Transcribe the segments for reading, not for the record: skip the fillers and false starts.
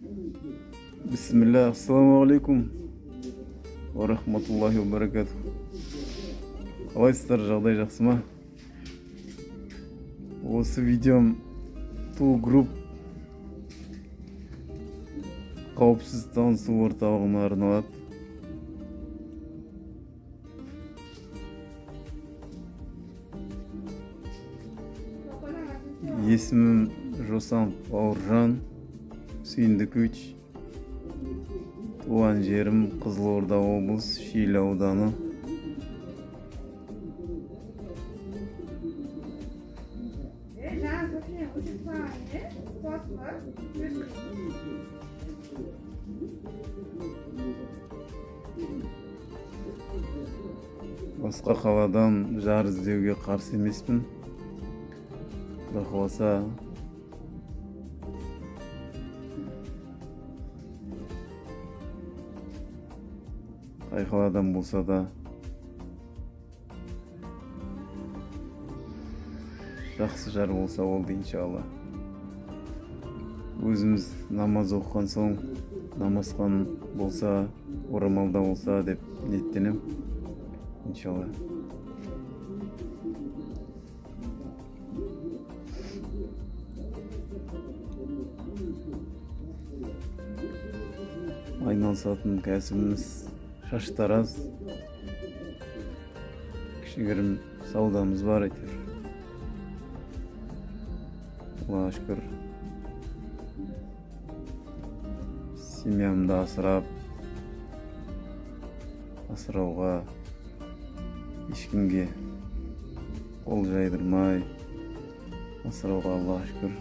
Bismillah, assalamu алейкум ва рахматуллахи ва баракатух. Қалайсыздар, жағдай жақсы ма? Осы видеом ту групп қауіпсіз танысу орталығына арналады. Есімім Жосанов Бауыржан Сүйіндікович. Туған жерім Қызылорда облысы, Шиелі ауданы. Басқа қаладан жар іздеуге қарсы емеспін. Құдай қаласа қай қаладан болса да жақсы жар болса болды, иншалла. Өзіміз намаз оқыған соң, намазхан болса, орамалда болса деп ниеттенем, иншалла. Айналысатын кәсібіміз шаштараз, кішігірім саудамыз бар әйтеуір. Аллаға шүкір. Семьямды асырауға ешкімге қол жайдырмай асырауға Аллаға шүкір.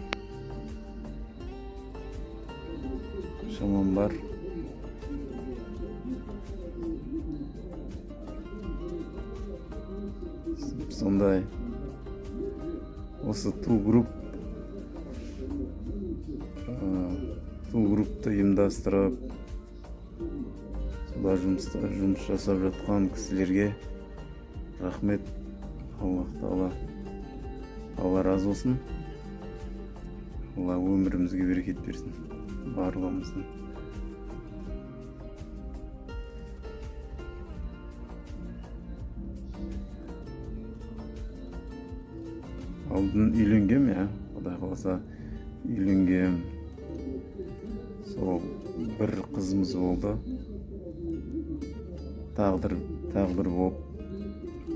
Шамам бар. Сондай осы ту группты ұйымдастырып, сода жұмыс жасап жатқан кісілерге рахмет. Алла разы болсын. Алла өмірімізге берекет берсін, барлығымыздың. Алдын үйленгем, Құдай қаласа үйленгем. Сол бір қызымыз болды. Тағдыр болып,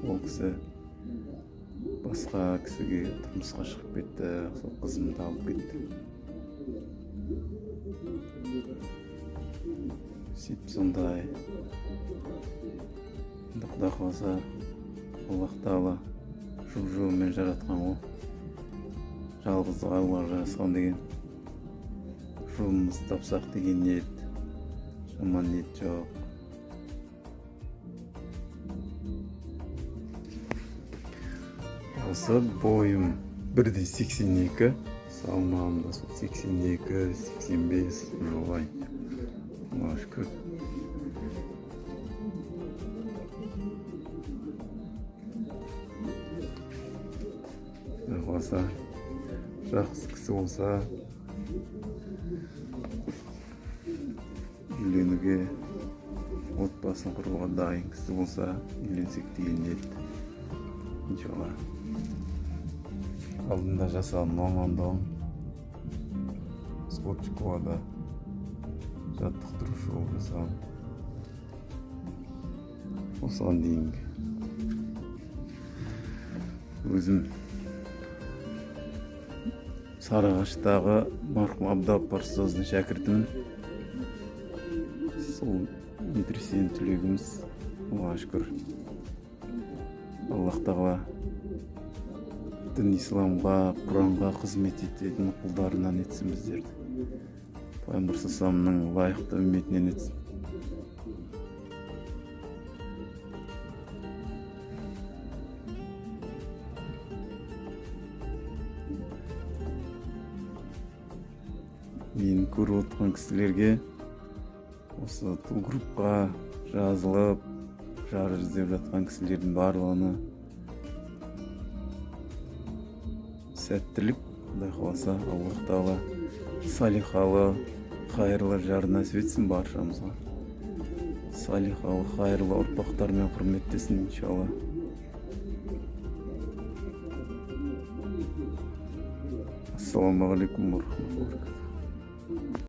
ол кісі басқа кісіге тұрмысқа шығып кетті. Сол қызымды алып кетті. Сөйтіп сондай. Құдай қаласа Аллах Тағала жол-жолмен жаратқан ол. Жалғыздық Аллах жарасқан деген. Жолымызды тапсақ деген ниет. Жаман ниет жоқ. Осы бойым 1,82, салмағым да 82-85 жолай. Аллаға шүкір. Қаласа жақсы кісі болса, үйленуге, отбасын құруға дайын кісі болса, үйленсек деген ниет. Иншалла. Алдында жасалған мамандығым спорт школада жаттықтырушы болып жасаған. Осыған дейінгі өзім Сарыағаштағы марқұм Абдуаппар ұстаздың шәкіртімін. Сол медресенің түлегіміз. Аллаға шүкір. Аллах Тағала дін исламға, Құранға қызмет ететін құлдарынан етсін біздерді. Пайғамбар саллаллаху лайықты үмметінен етсін. Мен көріп отырған кісілерге осы ту группқа жазылып, жар іздеп жатқан кісілердің барлығына сәттілік, Құдай қаласа, Аллах Тағала салихалы, хайырлы жар насип етсін баршамызға. Салихалы, хайырлы ұрпақтармен құрметтесін иншалла. Ассаламу алейкум ва рахматуллахи ва баракатух.